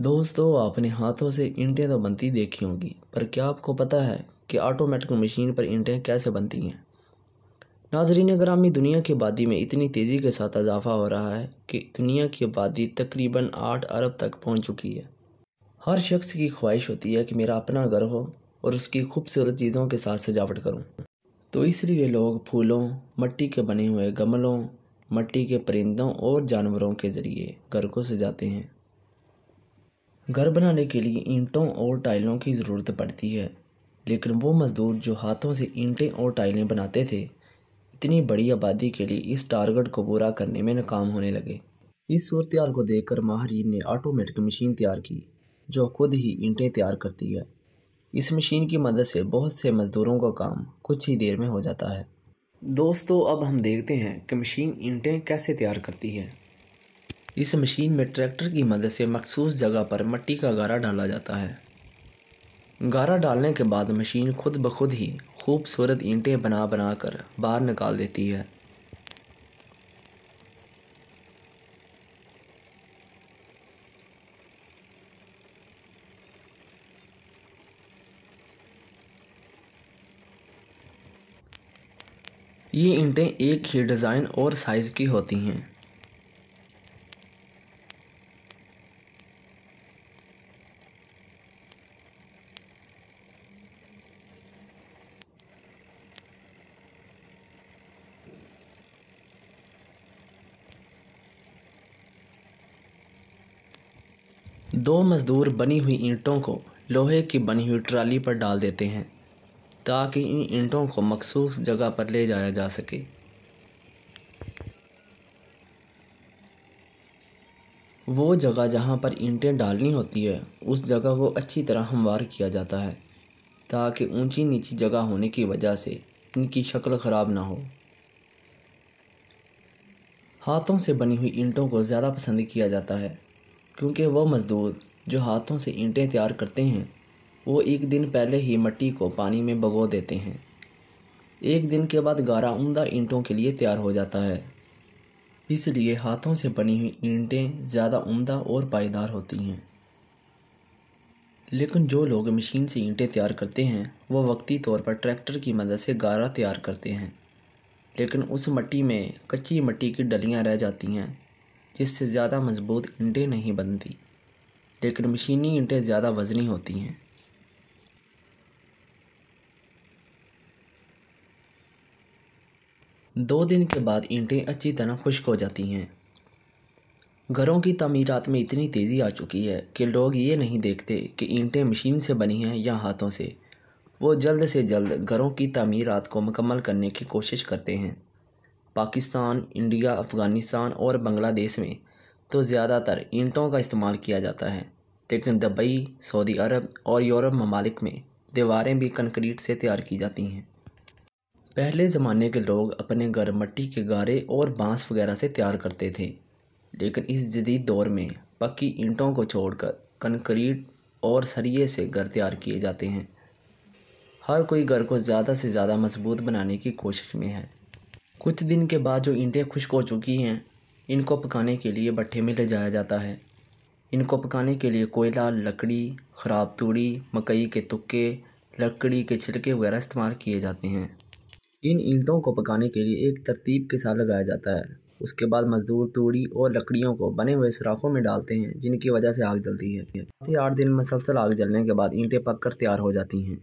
دوستو آپ نے ہاتھوں سے اینٹیں تو بنتی دیکھی ہوں گی، پر کیا آپ کو پتہ ہے کہ آٹومیٹک مشین پر اینٹیں کیسے بنتی ہیں؟ ناظرین گرامی، دنیا کی آبادی میں اتنی تیزی کے ساتھ اضافہ ہو رہا ہے کہ دنیا کی آبادی تقریباً 8 ارب تک پہنچ چکی ہے۔ ہر شخص کی خواہش ہوتی ہے کہ میرا اپنا گھر ہو اور اس کی خوبصورت چیزوں کے ساتھ سجاوٹ کروں، تو اس لیے لوگ پھولوں، مٹی کے بنے ہوئے گملوں، مٹی کے پرندوں اور جانوروں کے ذریعے گھر کو سجاتے ہیں۔ گھر بنانے کے لیے اینٹوں اور ٹائلوں کی ضرورت پڑتی ہے، لیکن وہ مزدور جو ہاتھوں سے اینٹیں اور ٹائلیں بناتے تھے، اتنی بڑی آبادی کے لیے اس ٹارگٹ کو پورا کرنے میں ناکام ہونے لگے۔ اس صورتحال کو دیکھ کر ماہرین نے آٹومیٹک مشین تیار کی جو خود ہی اینٹیں تیار کرتی ہے۔ اس مشین کی مدد سے بہت سے مزدوروں کا کام کچھ ہی دیر میں ہو جاتا ہے۔ دوستو اب ہم دیکھتے ہیں کہ مشین اینٹیں کیسے تیار کرتی ہے۔ اس مشین میں ٹریکٹر کی مدد سے مخصوص جگہ پر مٹی کا گارا ڈالا جاتا ہے۔ گارا ڈالنے کے بعد مشین خود بخود ہی خوبصورت اینٹیں بنا کر باہر نکال دیتی ہے۔ یہ اینٹیں ایک ہی ڈیزائن اور سائز کی ہوتی ہیں۔ دو مزدور بنی ہوئی اینٹوں کو لوہے کی بنی ہوئی ٹرالی پر ڈال دیتے ہیں تاکہ ان اینٹوں کو مخصوص جگہ پر لے جایا جا سکے۔ وہ جگہ جہاں پر اینٹیں ڈالنی ہوتی ہے اس جگہ کو اچھی طرح ہموار کیا جاتا ہے تاکہ اونچی نیچی جگہ ہونے کی وجہ سے ان کی شکل خراب نہ ہو۔ ہاتھوں سے بنی ہوئی اینٹوں کو زیادہ پسند کیا جاتا ہے کیونکہ وہ مزدور جو ہاتھوں سے اینٹیں تیار کرتے ہیں وہ ایک دن پہلے ہی مٹی کو پانی میں بھگو دیتے ہیں۔ ایک دن کے بعد گارا عمدہ اینٹوں کے لیے تیار ہو جاتا ہے، اس لیے ہاتھوں سے بنی ہوئی اینٹیں زیادہ عمدہ اور پائیدار ہوتی ہیں۔ لیکن جو لوگ مشین سے اینٹیں تیار کرتے ہیں وہ وقتی طور پر ٹریکٹر کی مدد سے گارا تیار کرتے ہیں، لیکن اس مٹی میں کچی مٹی کی ڈلیاں رہ جاتی ہیں جس سے زیادہ مضبوط اینٹیں نہیں بنتی، لیکن مشینی اینٹیں زیادہ وزنی ہوتی ہیں۔ 2 دن کے بعد اینٹیں اچھی طرح خشک ہو جاتی ہیں۔ گھروں کی تعمیرات میں اتنی تیزی آ چکی ہے کہ لوگ یہ نہیں دیکھتے کہ اینٹیں مشین سے بنی ہیں یا ہاتھوں سے، وہ جلد سے جلد گھروں کی تعمیرات کو مکمل کرنے کی کوشش کرتے ہیں۔ پاکستان، انڈیا، افغانستان اور بنگلہ دیش میں تو زیادہ تر اینٹوں کا استعمال کیا جاتا ہے، لیکن دبئی، سعودی عرب اور یورپ ممالک میں دیواریں بھی کنکریٹ سے تیار کی جاتی ہیں۔ پہلے زمانے کے لوگ اپنے گھر مٹی کے گارے اور بانس وغیرہ سے تیار کرتے تھے، لیکن اس جدید دور میں پکی اینٹوں کو چھوڑ کر کنکریٹ اور سریے سے گھر تیار کیے جاتے ہیں۔ ہر کوئی گھر کو زیادہ سے زیادہ مضبوط بنانے کی کوشش میں ہے۔ کچھ دن کے بعد جو اینٹیں خشک ہو چکی ہیں ان کو پکانے کے لیے بھٹے میں لے جایا جاتا ہے۔ ان کو پکانے کے لیے کوئلہ، لکڑی، خراب توڑی، مکئی کے تکے، لکڑی کے چھلکے وغیرہ استعمال کیے جاتے ہیں۔ ان اینٹوں کو پکانے کے لیے ایک ترتیب کے ساتھ لگایا جاتا ہے۔ اس کے بعد مزدور توڑی اور لکڑیوں کو بنے ہوئے سوراخوں میں ڈالتے ہیں جن کی وجہ سے آگ جلتی ہے۔ 8 دن مسلسل آگ جلنے کے بعد اینٹیں پک کر تیار ہو جاتی ہیں۔